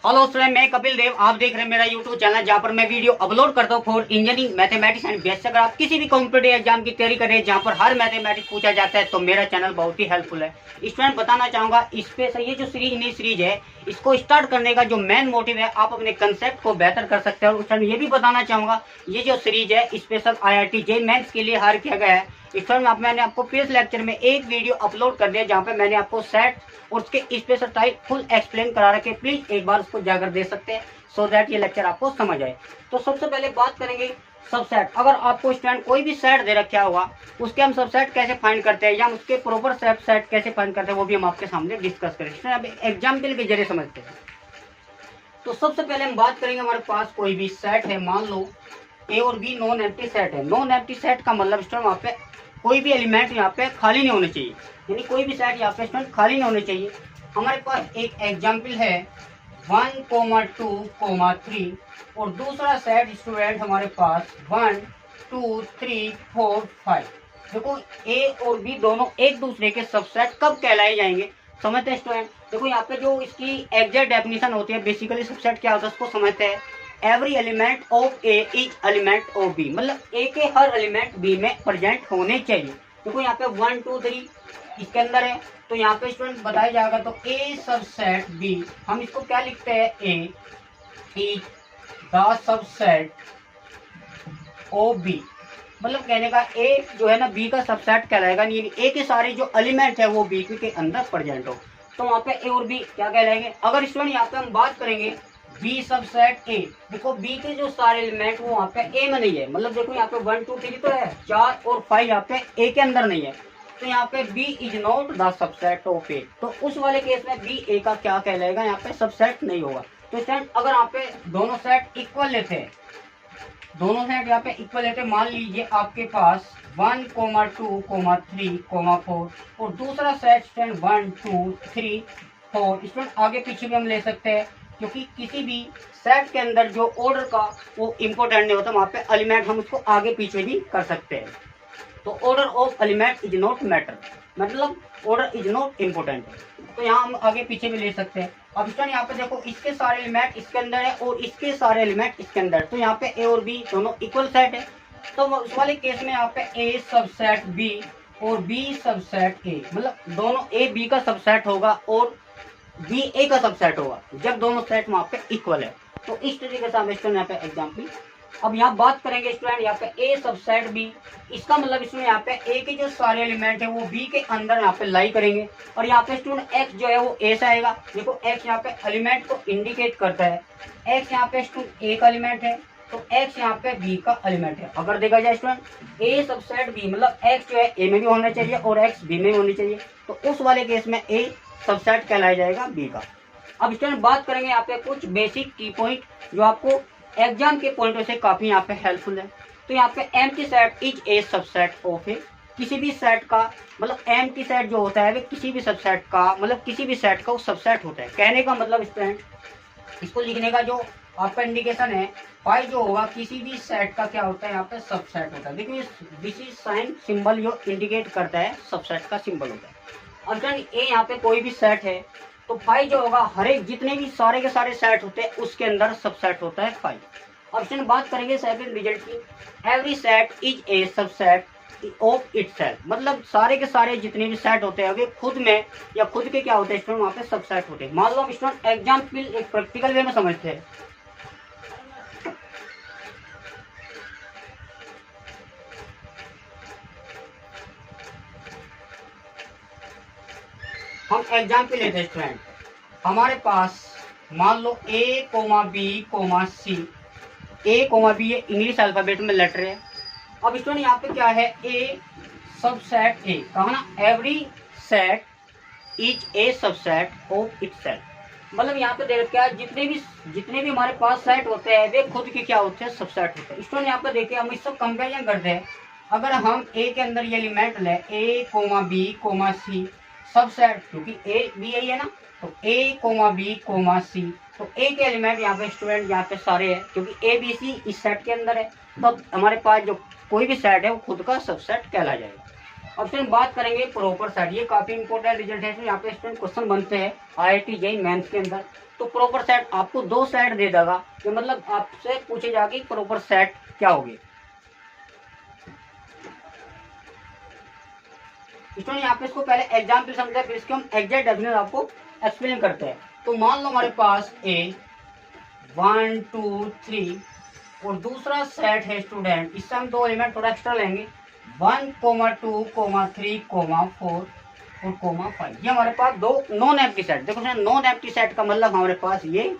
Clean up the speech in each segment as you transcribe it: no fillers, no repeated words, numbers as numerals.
Hello student, मैं कपिल देव। आप देख रहे हैं मेरा यूट्यूब चैनल जहां पर मैं वीडियो अपलोड करता हूं for engineering mathematics and basic. अगर आप किसी भी कॉम्पिटेटिव एग्जाम की तैयारी कर रहे हैं जहां पर हर मैथमेटिक्स पूछा जाता है तो मेरा चैनल बहुत ही हेल्पफुल है। स्टूडेंट बताना चाहूंगा इस पे ये जो नई सीरीज है इसको स्टार्ट करने का जो मेन मोटिव है आप अपने कंसेप्ट को बेहतर कर सकते हैं। और स्टूडेंट ये भी बताना चाहूंगा ये जो सीरीज है स्पेशल IIT JEE मेंस के लिए हायर किया गया है। स्टूडेंट मैंने आपको प्रीवियस लेक्चर में एक वीडियो अपलोड कर दिया जहां पे मैंने आपको सेट और उसके स्पेशल टाइप फुल एक्सप्लेन करा रखे। प्लीज एक बार उसको जाकर दे सकते हैं सो दैट ये लेक्चर आपको समझ आए। तो सबसे पहले बात करेंगे सबसेट। अगर आपको स्टूडेंट कोई भी सेट दे रखा होगा उसके हम सबसेट कैसे फाइंड करते हैं या हम उसके प्रॉपर सेट कैसे फाइंड करते हैं वो भी हम आपके सामने डिस्कस करेंगे। अब एग्जाम्पल के जरिए समझते हैं। तो सबसे पहले हम बात करेंगे हमारे पास कोई भी सेट है, मान लो ए और बी नॉन एम्प्टी सेट है। नॉन एम्प्टी सेट का मतलब स्टूडेंट वहाँ पे कोई भी एलिमेंट यहाँ पे खाली नहीं होने चाहिए, यानी कोई भी सेट यहाँ पे स्टूडेंट खाली नहीं होने चाहिए। हमारे पास एक एग्जाम्पल है 1, 2, 3 और दूसरा सेट स्टूडेंट हमारे पास 1, 2, 3, 4, 5। देखो ए और बी दोनों एक दूसरे के सबसेट कब कहलाए जाएंगे समझते हैं स्टूडेंट। देखो यहाँ पे जो इसकी एग्जैक्ट डेफिनेशन होती है, बेसिकली सबसेट क्या होता है उसको समझते हैं। Every element of A is element of B, मतलब ए के हर एलिमेंट बी में प्रेजेंट होने चाहिए। देखो यहाँ पे 1, 2, 3 इसके अंदर है तो यहाँ पे स्टूडेंट बताया जाएगा तो ए सबसेट बी, हम इसको क्या लिखते हैं, A is the subset of B. मतलब कहने का ए जो है ना बी का सबसेट कहलाएगा, नहीं ए के सारे जो एलिमेंट है वो बी के अंदर प्रेजेंट हो तो वहाँ पे ए और बी क्या कहलाएंगे। अगर स्टूडेंट यहाँ पे हम बात करेंगे बी सबसेट ए, देखो बी के जो सारे एलिमेंट वो वहाँ पे ए में नहीं है। मतलब देखो यहाँ पे 1, 2, 3 तो है, 4 और 5 यहाँ पे ए के अंदर नहीं है तो यहाँ पे B is not the subset of A. तो उस वाले केस में बी ए का क्या कहलाएगा, यहाँ पे सबसेट नहीं होगा। तो स्टूडेंट अगर यहाँ पे दोनों सेट इक्वल लेते हैं, दोनों सेट यहाँ पे इक्वल लेते, मान लीजिए आपके पास 1, 2, 3, 4 और दूसरा सेट स्टूडेंट 1, 2, 3, 4। स्टूडेंट आगे पीछे भी हम ले सकते हैं क्योंकि किसी भी सेट के अंदर जो ऑर्डर का वो इम्पोर्टेंट नहीं होता, वहाँ पे एलिमेंट हम उसको आगे पीछे भी कर सकते हैं। तो order of element is not matter, मतलब ऑर्डर इज नॉट इम्पोर्टेंट, तो यहाँ हम आगे पीछे भी ले सकते हैं। अब स्टूडेंट यहाँ पे देखो इसके सारे एलिमेंट इसके अंदर है और इसके सारे एलिमेंट इसके अंदर, तो यहाँ पे ए और बी दोनों इक्वल सेट है। तो उस वाले केस में यहाँ पे ए सबसेट बी और बी सबसेट ए, मतलब दोनों ए बी का सबसेट होगा और बी ए का सबसेट होगा जब दोनों सेट वहाँ पे इक्वल है। तो इस तरीके से हम स्टूडेंट यहाँ पे एग्जाम्पल। अब यहाँ बात करेंगे स्टूडेंट यहाँ पे ए सबसेट बी, इसका मतलब इसमें यहाँ पे ए के जो सारे एलिमेंट है वो बी के अंदर यहाँ पे लाई करेंगे और यहाँ पे स्टूडेंट एक्स जो है वो ए से आएगा। देखो एक्स यहाँ पे एलिमेंट को इंडिकेट करता है, एक्स यहाँ पे स्टूडेंट ए का एलिमेंट है तो एक्स यहाँ पे बी का एलिमेंट है। अगर देखा जाए स्टूडेंट ए सबसेट बी मतलब एक्स जो है ए में भी होना चाहिए और एक्स बी में भी होनी चाहिए, तो उस वाले केस में ए सबसेट कहलाया जाएगा बी का। अब स्टूडेंट बात करेंगे यहाँ पे कुछ बेसिक की पॉइंट जो आपको एग्जाम के पॉइंट से काफी यहाँ पे हेल्पफुल है। तो यहाँ पे empty set is a subset of A, किसी भी सेट का मतलब एम्प्टी सेट जो होता है वो किसी भी सबसेट का मतलब किसी भी सेट का वो सबसेट होता है। कहने का मतलब स्टूडेंट इसको लिखने का जो आपका इंडिकेशन है फाई जो होगा किसी भी सेट का क्या होता है यहाँ पे सबसेट होता है। देखिए दिस इज साइन सिंबल जो इंडिकेट करता है सबसेट का सिंबल होता है। अब स्टूडेंट ए यहाँ पे कोई भी सेट है तो फाइव जो होगा हर एक जितने भी सारे के सारे सेट होते हैं उसके अंदर सबसेट होता है फाइव। ऑप्शन बात करेंगे सेकंड रिजल्ट की, every set is a subset of itself, मतलब सारे के सारे जितने भी सेट होते हैं वे खुद में या खुद के क्या होते हैं स्टूडेंट वहाँ पे सबसेट होते हैं। मान लो स्टूडेंट एग्जाम्पल एक प्रैक्टिकल वे में समझते हैं। हम एग्जाम्पल लेते हैं स्टूडेंट, हमारे पास मान लो ए कोमा बी कोमा सी, ए कोमा बी ये इंग्लिश अल्फाबेट में लेटर है। अब स्टूडेंट यहाँ पे क्या है, ए सबसेट ए, कहा ना every set is a subset of itself, मतलब यहाँ पे देख क्या जितने भी हमारे पास सेट होते हैं वे खुद के क्या होते हैं सबसेट होते हैं। स्टूडेंट यहाँ पे देखिए हम इससे कंपेरिजन करते हैं। अगर हम ए के अंदर ये एलिमेंट ले A comma B comma C subset, क्योंकि ए बी यही है ना, तो A comma B comma C, तो ए के एलिमेंट यहाँ पे स्टूडेंट यहाँ पे सारे हैं क्योंकि ए बी सी इस सेट के अंदर है, तो हमारे पास जो कोई भी सेट है वो खुद का सबसेट कहला जाएगा। अब स्टूडेंट बात करेंगे प्रॉपर सेट, ये काफी इंपॉर्टेंट रिजल्ट है। तो यहाँ पे स्टूडेंट क्वेश्चन बनते हैं IIT जेईई मेंस के अंदर। तो प्रॉपर सेट आपको 2 सेट दे देगा, कि मतलब आपसे पूछे जाके प्रॉपर सेट क्या होगी। स्टूडेंट यहाँ पे इसको पहले एग्जाम्पल समझते हैं, फिर इसके हम एग्जैक्ट डेफिनेशन आपको एक्सप्लेन करते हैं। तो मान लो हमारे पास A 1 2 3 और दूसरा सेट है स्टूडेंट, इससे हम 2 एलिमेंट थोड़ा एक्स्ट्रा लेंगे 1 2 3 4 और 5। ये हमारे पास 2 नॉन एम्प्टी सेट। देखो नॉन एम्प्टी सेट का मतलब हमारे पास ये,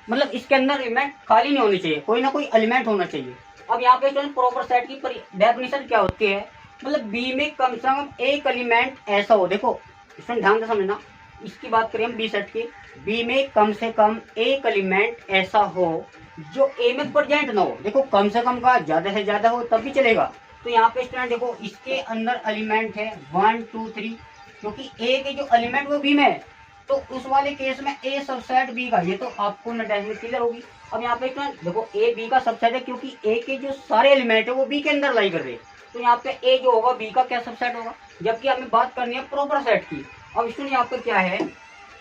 मतलब इसके अंदर एलिमेंट खाली नहीं होनी चाहिए, कोई ना कोई एलिमेंट होना चाहिए। अब यहाँ पे स्टूडेंट प्रॉपर सेट की डेफिनेशन क्या होती है, मतलब बी में कम से कम एक एलिमेंट ऐसा हो। देखो स्टूडेंट ध्यान से समझना, इसकी बात करें हम बी सेट की, बी में कम से कम एक एलिमेंट ऐसा हो जो ए में प्रेजेंट ना हो। देखो कम से कम का ज्यादा से ज्यादा हो तब भी चलेगा। तो यहाँ पे स्टूडेंट देखो इसके अंदर एलिमेंट है 1 2 3, क्योंकि ए के जो एलिमेंट वो बी में है, तो उस वाले केस में ए सबसेट बी का, ये तो आपको डेफिनेशन क्लियर होगी। अब यहाँ पे स्टूडेंट देखो ए बी का सबसेट है, क्योंकि ए के जो सारे एलिमेंट है वो बी के अंदर लाई कर रहे हैं। तो यहाँ पे ए जो होगा बी का क्या सबसेट होगा, जबकि हमें बात करनी है प्रॉपर सेट की। अब स्टूडेंट यहाँ पे क्या है,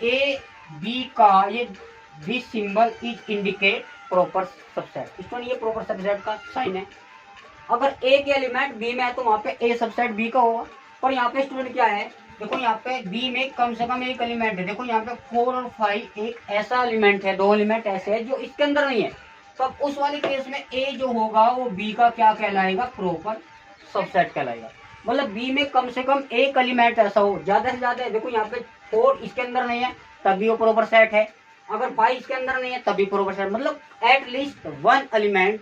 ए बी का ये B symbol is indicate proper subset. Student ये प्रॉपर सबसेट का साइन है। अगर ए के एलिमेंट बी में है तो वहां पे ए सबसेट बी का होगा। पर यहाँ पे स्टूडेंट क्या है, देखो यहाँ पे बी में कम से कम एक एलिमेंट है। देखो यहाँ पे 4 और 5 एक ऐसा एलिमेंट है, 2 एलिमेंट ऐसे है जो इसके अंदर नहीं है। तो अब उस वाले केस में ए जो होगा वो बी का क्या कहलाएगा, प्रॉपर सबसेट कहलाएगा। मतलब बी में कम से कम एक एलिमेंट ऐसा हो, ज्यादा से ज्यादा। देखो यहाँ पे 4 इसके अंदर नहीं है तभी वो प्रॉपर सेट है, अगर 5 इसके अंदर नहीं है तभी प्रॉपर सेट। मतलब at least 1 element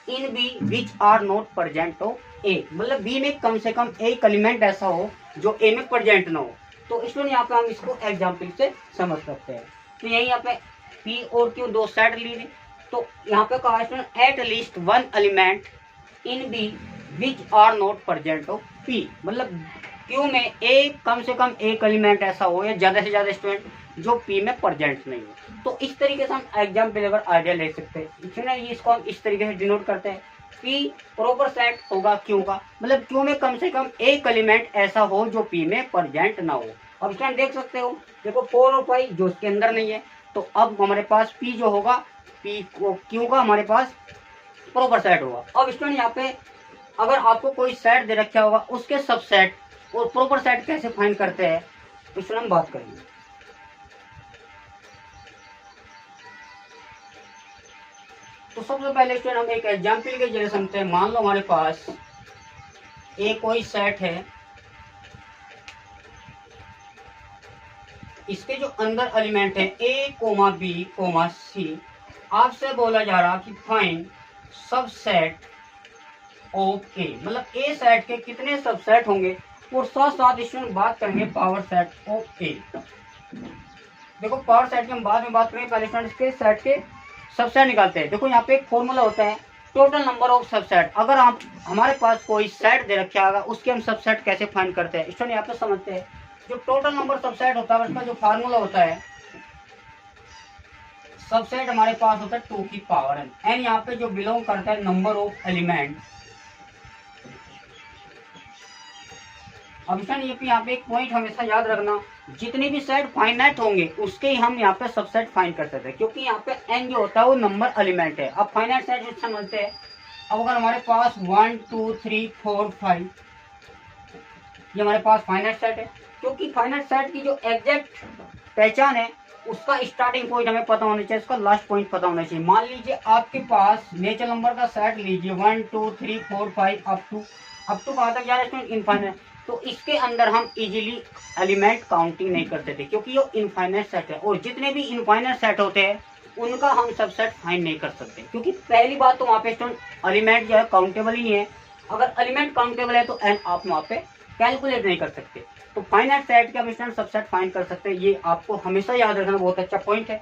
in B which are not present हो ए, मतलब बी में कम से कम एक एलिमेंट ऐसा हो जो ए में प्रेजेंट ना हो। तो इसलिए यहाँ पे हम इसको एग्जाम्पल से समझ सकते हैं। तो यही यहाँ पे पी और क्यू 2 सेट लीजिए। तो यहाँ पे कहा at least 1 element in B which are not present हो पी, मतलब क्यू में एक कम से कम एक एलिमेंट ऐसा हो या ज्यादा से ज्यादा स्टूडेंट जो पी में प्रेजेंट नहीं हो। तो इस तरीके से हम एग्जाम्पल अगर आइडिया ले सकते हैं। इसको हम इस तरीके से डिनोट करते हैं कि प्रॉपर सेट होगा क्यू का, मतलब क्यू में कम से कम एक एलिमेंट ऐसा हो जो पी में प्रेजेंट ना हो। अब स्टूडेंट देख सकते हो, देखो 4 और 5 जो इसके अंदर नहीं है, तो अब हमारे पास पी जो होगा, पी क्यू का हमारे पास प्रॉपर सेट होगा। अब स्टूडेंट यहाँ पे अगर आपको कोई सेट दे रखा होगा, उसके सबसेट और प्रॉपर सेट कैसे फाइंड करते हैं इसमें हम बात करेंगे। तो सबसे पहले स्टूडेंट हम एक एग्जाम्पल के जरिए समझते हैं। मान लो हमारे पास एक कोई सेट है, इसके जो अंदर एलिमेंट है ए कोमा बी कोमा सी, आपसे बोला जा रहा कि फाइंड सबसेट ऑफ ए, मतलब ए सेट के कितने सबसेट होंगे, और साथ साथ इसमें बात करेंगे पावर सेट ऑफ ए। देखो पावर सेट की हम बाद में बात करेंगे, पहले स्टूडेंट इसके सेट के सबसेट निकालते हैं। देखो यहाँ पे एक फॉर्मूला होता है टोटल नंबर ऑफ सबसेट। अगर आप हमारे पास कोई सेट दे रखा होगा, उसके हम सबसेट कैसे फाइंड करते हैं स्टूडेंट यहाँ पे समझते हैं। जो टोटल नंबर सबसेट होता है उसका जो फार्मूला होता है, सबसेट हमारे पास होता है 2 की पावर एन। एन यहाँ पे जो बिलोंग करता है नंबर ऑफ एलिमेंट। अब यहाँ पे एक पॉइंट हमेशा याद रखना, जितने भी सेट फाइनाइट होंगे उसके ही हम यहाँ पे सबसेट फाइंड कर सकते हैं, क्योंकि यहाँ पे एन जो होता है वो नंबर एलिमेंट है। अब फाइनाइट सेट समझते हैं। अब अगर हमारे पास 1 2 3 4 5 ये हमारे पास फाइनाइट सेट है, क्योंकि फाइनाइट सेट की जो एग्जैक्ट पहचान है उसका स्टार्टिंग पॉइंट हमें पता होना चाहिए, उसका लास्ट पॉइंट पता होना चाहिए। मान लीजिए आपके पास नेचुरल नंबर का सेट लीजिए 1 2 3 4 5 अप टू कहाँ तक जा रहा है इनफाइनाइट। तो इसके अंदर हम इजीली एलिमेंट काउंटिंग नहीं करते थे, क्योंकि ये इनफाइनाइट सेट है, और जितने भी इनफाइनाइट सेट होते हैं उनका हम सबसेट फाइंड नहीं कर सकते, क्योंकि पहली बात तो वहाँ पे एलिमेंट जो है काउंटेबल ही नहीं है। अगर एलिमेंट काउंटेबल है तो एन आप वहाँ पे कैलकुलेट नहीं कर सकते। तो फाइनाइट सेट के हम सबसेट फाइंड कर सकते हैं, ये आपको हमेशा याद रखना बहुत अच्छा पॉइंट है।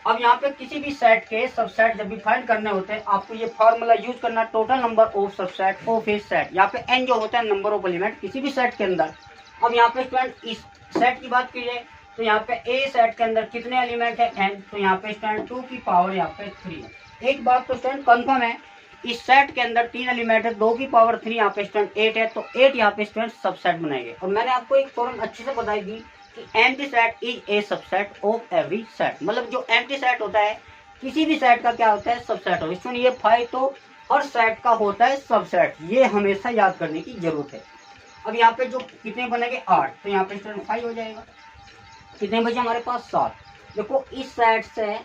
अब यहाँ पे किसी भी सेट के सबसेट जब भी फाइंड करने होते हैं, आपको ये फॉर्मूला यूज करना, total number of subset of A set. यहाँ पे एन जो होता है नंबर ऑफ एलिमेंट किसी भी सेट के अंदर। अब यहाँ पे स्टूडेंट इस सेट की बात की जाए तो यहाँ पे ए सेट के अंदर कितने एलिमेंट है एन, तो यहाँ पे स्टूडेंट 2 की पावर यहाँ पे 3 है। एक बात तो स्टूडेंट कंफर्म है, इस सेट के अंदर 3 एलिमेंट है, 2 की पावर 3 यहाँ पे स्टूडेंट 8 है, तो 8 यहाँ पे स्टूडेंट सबसेट बनाएंगे। और मैंने आपको एक फॉर्म अच्छे से बताई थी कि empty set is a subset of every set, मतलब जो एम्प्टी सेट होता है किसी भी सेट का क्या होता है, सबसेट हो। इसमें ये 5 तो हर सेट का होता है सबसेट, ये हमेशा याद करने की जरूरत है। अब यहाँ पे जो कितने बनेंगे 8, तो यहाँ पे स्टूडेंट 5 हो जाएगा। कितने बचे हमारे पास 7। देखो इस सेट से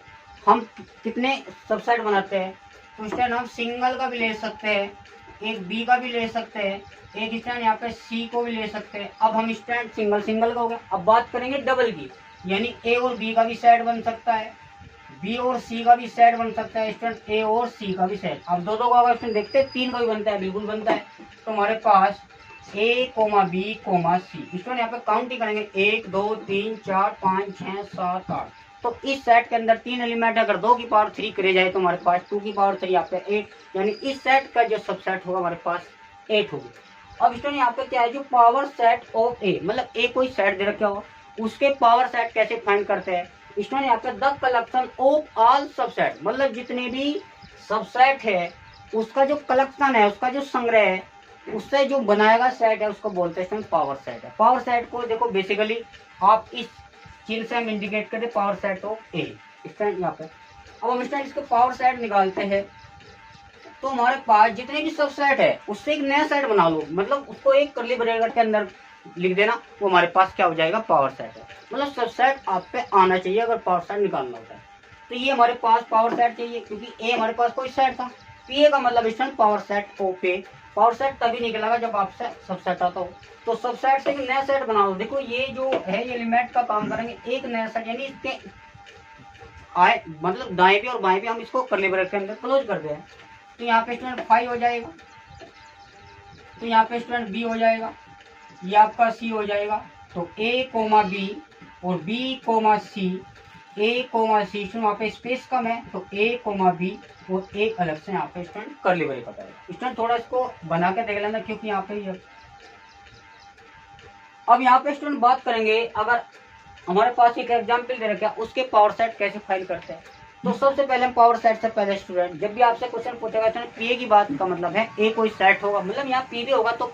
हम कितने सबसेट बनाते हैं, तो स्टूडेंट हम सिंगल का भी ले सकते हैं, एक बी का भी ले सकते हैं, एक स्टूडेंट यहाँ पे सी को भी ले सकते हैं। अब हम स्टूडेंट सिंगल का हो गया, अब बात करेंगे डबल की, यानी ए और बी का भी सेट बन सकता है, बी और सी का भी सेट बन सकता है स्टूडेंट, ए और सी का भी सेट। अब दो का अगर स्टूडेंट देखते हैं 3 का भी बनता है, बिल्कुल बनता है। तो हमारे पास A comma B comma C, student यहाँ पे काउंट ही करेंगे 1 2 3 4 5 6 7 8। तो इस सेट के अंदर 3 एलिमेंट अगर 2 की पावर 3 करे जाए तो हमारे पास 2 की पावर 3 यहाँ पे 8, यानी इस सेट का जो सबसेट होगा हमारे पास 8 होगी। अब स्टूडेंट यहाँ पे क्या है, जो पावर सेट ऑफ ए, मतलब ए कोई सेट दे रखा होगा, उसके पावर सेट कैसे फाइंड करते हैं स्टूडेंट, यहाँ पे the collection of all subset, मतलब जितने भी सबसेट है उसका जो कलेक्शन है, उसका जो संग्रह है, उससे जो बनाएगा सेट है उसको बोलते हैं पावर सेट है। पावर सेट को देखो बेसिकली आप इस चिन्ह से हम इंडिकेट करते power set of a student यहाँ पे। अब हम स्टूडेंट इसके पावर सेट निकालते हैं, तो हमारे पास जितने भी सब सेट है उससे एक नया सेट बना लो, मतलब उसको एक कर्ली ब्रैकेट के अंदर लिख देना, वो हमारे पास क्या हो जाएगा, पावर सेट है। मतलब सब सेट आप पे आना चाहिए अगर पावर सेट निकालना होता है। तो ये हमारे पास पावर सेट चाहिए, क्योंकि ए हमारे पास कोई सेट था, पी का मतलब student power set of A. Power set तभी निकलेगा जब आपसे सबसेट आता हो, तो सबसेट से एक नया सेट बनाओ। देखो ये जो है ये एलिमेंट का काम करेंगे, एक नया सेट, यानी इसके आए मतलब दाएं पे और बाएं पे हम इसको कर्ली ब्रैकेट के अंदर क्लोज कर दे। तो यहाँ पे स्टूडेंट 5 हो जाएगा, तो यहाँ पे स्टूडेंट बी हो जाएगा, ये आपका सी हो जाएगा। तो ए कोमा बी और बी कोमा सी, ए कोमा सी, वहाँ पे स्पेस कम है तो ए कोमा बी और एक अलग से यहाँ पे स्टूडेंट कर्ली ब्रैकेट आएगा। स्टूडेंट थोड़ा इसको बना के देख लेना, क्योंकि यहाँ पे ये अब यहाँ पे स्टूडेंट बात करेंगे, अगर हमारे पास एक एग्जाम्पल दे रखा है उसके पावर सेट कैसे फाइल करते हैं। तो सबसे पहले हम पावर सेट से पहले स्टूडेंट जब भी आपसे क्वेश्चन पूछेगा तो पी की बात का मतलब है ए कोई सेट होगा, मतलब यहाँ पी भी होगा तो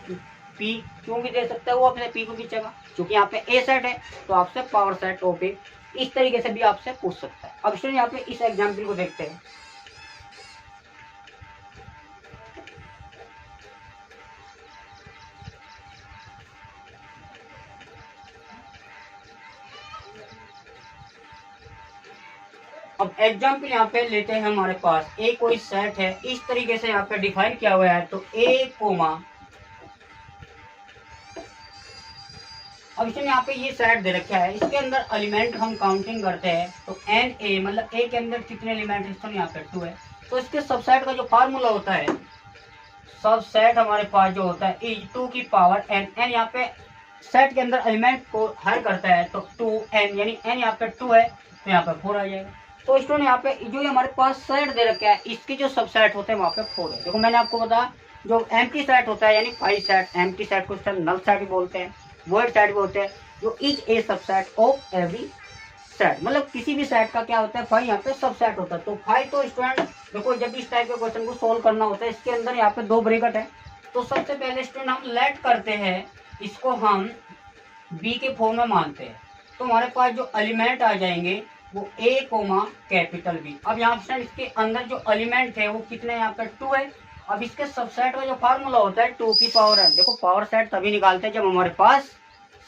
पी क्यों भी दे सकता है, वो अपने पी को खींचेगा, क्योंकि यहाँ पे ए सेट है तो आपसे पावर सेट ओ पे इस तरीके से भी आपसे पूछ सकता है। अब स्टूडेंट यहाँ पे इस एग्जाम्पल को देखते हैं। अब एग्जाम्पल यहाँ पे लेते हैं, हमारे पास ए कोई सेट है, इस तरीके से यहाँ पे डिफाइन किया हुआ है। तो ए कोमा, अब इसमें यहाँ पे ये सेट दे रखा है, इसके अंदर एलिमेंट हम काउंटिंग करते हैं। तो एन ए मतलब ए के अंदर कितने एलिमेंट है, तो यहाँ पे 2 है। तो इसके सबसेट का जो फार्मूला होता है, सबसेट हमारे पास जो होता है इज 2 की पावर एन। एन यहाँ पे सेट के अंदर एलिमेंट को हर करता है, तो 2n, यानी n यहाँ पे 2 है तो यहाँ पे 4 आ जाएगा। तो स्टूडेंट यहाँ पे जो हमारे पास सेट दे रखा है इसके जो सबसेट होते हैं वहाँ पे 4 है। देखो मैंने आपको बताया जो एम्प्टी सेट होता है, यानी 5 सेट, एम्प्टी सेट को नल सेट भी बोलते हैं, वर्ड सेट भी होते हैं, जो is a subset of every set, मतलब किसी भी सेट का क्या होता है 5 यहाँ पे सबसेट होता है। तो 5 तो स्टूडेंट देखो जब इस टाइप के क्वेश्चन को सोल्व करना होता है, इसके अंदर यहाँ पे 2 ब्रैकेट है। तो सबसे पहले स्टूडेंट हम लेट करते हैं, इसको हम बी के फॉर्म में मानते हैं। तो हमारे पास जो एलिमेंट आ जाएंगे वो ए कोमा कैपिटल बी। अब यहाँ पे इसके अंदर जो एलिमेंट है वो कितने यहाँ पे 2 है। अब इसके सबसेट का जो फार्मूला होता है 2 की पावर है। देखो पावर सेट तभी निकालते हैं जब हमारे पास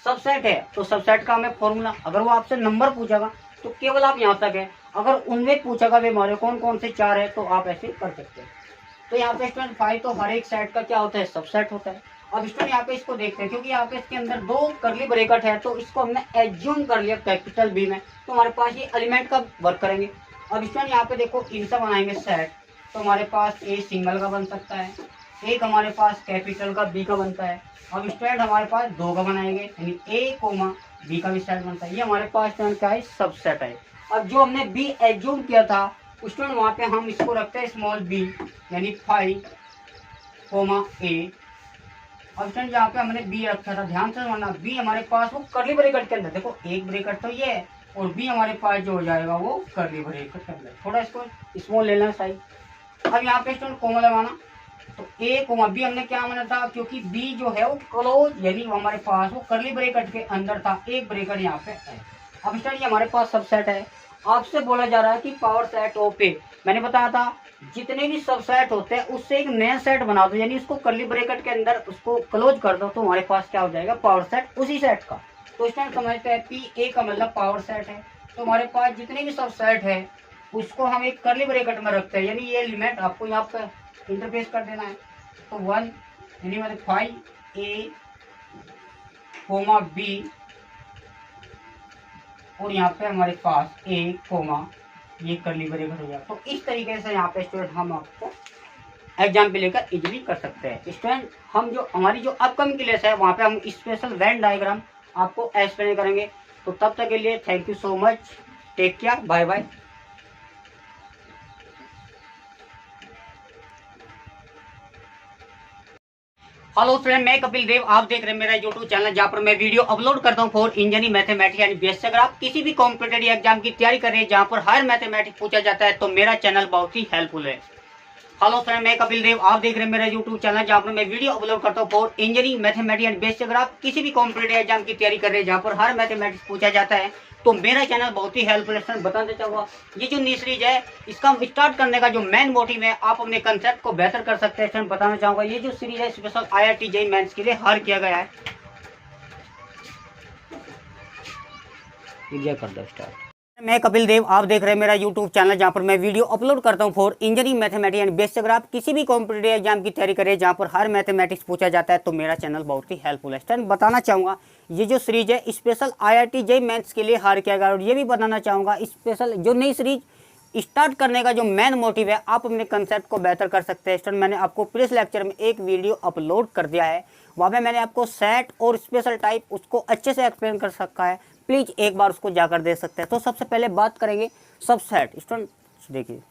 सबसेट है, तो सबसेट का हमें फॉर्मूला, अगर वो आपसे नंबर पूछेगा तो केवल आप यहाँ तक है, अगर उनमें पूछेगा वे हमारे कौन कौन से 4 है तो आप ऐसे कर सकते हैं। तो यहाँ पे स्टूडेंट 5 तो हर एक सेट का क्या होता है, सबसेट होता है। अब स्टूडेंट यहाँ पे इसको देखते हैं, क्योंकि यहाँ पे इसके अंदर 2 कर्ली ब्रैकेट है तो इसको हमने एज्यूम कर लिया कैपिटल बी में, तो हमारे पास ये एलिमेंट का वर्क करेंगे। अब स्टूडेंट यहाँ पे देखो इनसे बनाएंगे सेट, तो हमारे पास ए सिंगल का बन सकता है, एक हमारे पास कैपिटल का बी का बनता है। अब स्टूडेंट हमारे पास 2 का बनाएंगे, यानी ए कोमा बी का भी सेट बनता है। ये हमारे पास स्टूडेंट क्या है, सबसेट है। अब जो हमने बी एज्यूम किया था स्टूडेंट वहाँ पे हम इसको रखते हैं स्मॉल बी, यानी 5 कोमा ए। अब स्टूडेंट यहाँ पे हमने बी रखा था, ध्यान से समझना, बी हमारे पास वो कर्ली ब्रैकेट के अंदर, देखो एक ब्रैकेट तो ये है और बी हमारे पास जो हो जाएगा वो कर्ली ब्रैकेट के अंदर। थोड़ा इसको स्मॉल लेना साइज। अब यहाँ पे स्टूडेंट कोमा लगाना, तो ए कोमा बी हमने क्या माना था, क्योंकि बी जो है वो क्लोज यानी हमारे पास वो करली ब्रैकेट के अंदर था, एक ब्रैकेट यहाँ पे है। अब स्टूडेंट ये हमारे पास सबसेट है, आपसे बोला जा रहा है कि पावर सेट ऑफ ए, मैंने बताया था जितने भी सबसेट होते हैं उससे एक नया सेट बना दो, यानी उसको करली ब्रैकेट के अंदर उसको क्लोज कर दो, तो हमारे पास क्या हो जाएगा, पावर सेट उसी सेट का। तो स्टूडेंट समझते हैं पी ए का मतलब पावर सेट है, तो हमारे पास जितने भी सबसेट है उसको हम एक करली ब्रैकेट में रखते हैं, यानी ये एलिमेंट आपको यहाँ पे इंटरफेस कर देना है। तो 1 यानी मतलब 5 ए कोमा बी और यहाँ पे हमारे पास ए कोमा ये करली ब्रैकेट हो जाएगा। तो इस तरीके से यहाँ पे स्टूडेंट हम आपको एग्जाम पे लेकर इजीली कर सकते हैं। स्टूडेंट हम जो हमारी जो अपकमिंग क्लास है वहाँ पे हम स्पेशल वेन डायग्राम आपको एक्सप्लेन करेंगे। तो तब तक के लिए thank you so much, take care, bye bye. Hello friend, मैं कपिल देव, आप देख रहे हैं मेरा यूट्यूब चैनल जहाँ पर मैं वीडियो अपलोड करता हूँ फॉर इंजीनियरिंग मैथमेटिक्स यानी बेसिक। अगर आप किसी भी कॉम्पिटेटिव एग्जाम की तैयारी कर रहे हैं जहाँ पर हर मैथमेटिक्स पूछा जाता है तो मेरा चैनल बहुत ही हेल्पफुल है। हेलो फ्रेंड, मैं कपिल देव, आप देख रहे हैं मेरा यूट्यूब चैनल जहाँ पर मैं वीडियो अपलोड करता हूँ for engineering mathematics and basic. अगर आप किसी भी कॉम्पिटेटिव एग्जाम की तैयारी कर रहे हैं जहाँ पर हर मैथमेटिक्स पूछा जाता है तो मेरा चैनल बहुत ही हेल्पफुल है। बताना चाहूँगा ये जो नई सीरीज है इसका स्टार्ट करने का जो मेन मोटिव है आप अपने कंसेप्ट को बेहतर कर सकते हैं। बताना चाहूँगा ये जो सीरीज है स्पेशल IIT JEE मेंस के लिए हायर किया गया है। कर दो स्टार्ट। मैं कपिल देव, आप देख रहे हैं मेरा यूट्यूब चैनल जहाँ पर मैं वीडियो अपलोड करता हूँ for engineering mathematics and basic. अगर आप किसी भी कॉम्पिटेटिव एग्जाम की तैयारी करें जहाँ पर हर मैथमेटिक्स पूछा जाता है तो मेरा चैनल बहुत ही हेल्पफुल है। स्टूडेंट बताना चाहूँगा ये जो सीरीज है स्पेशल IIT JEE मेंस के लिए हायर किया गया, और ये भी बताना चाहूँगा स्पेशल जो नई सीरीज स्टार्ट करने का जो मेन मोटिव है आप अपने कंसेप्ट को बेहतर कर सकते हैं। स्टूडेंट मैंने आपको प्रीवियस लेक्चर में एक वीडियो अपलोड कर दिया है, वहाँ पे मैंने आपको सेट और स्पेशल टाइप उसको अच्छे से एक्सप्लेन कर सकता है, प्लीज़ एक बार उसको जाकर दे सकते हैं। तो सबसे पहले बात करेंगे सबसेट। स्टूडेंट देखिए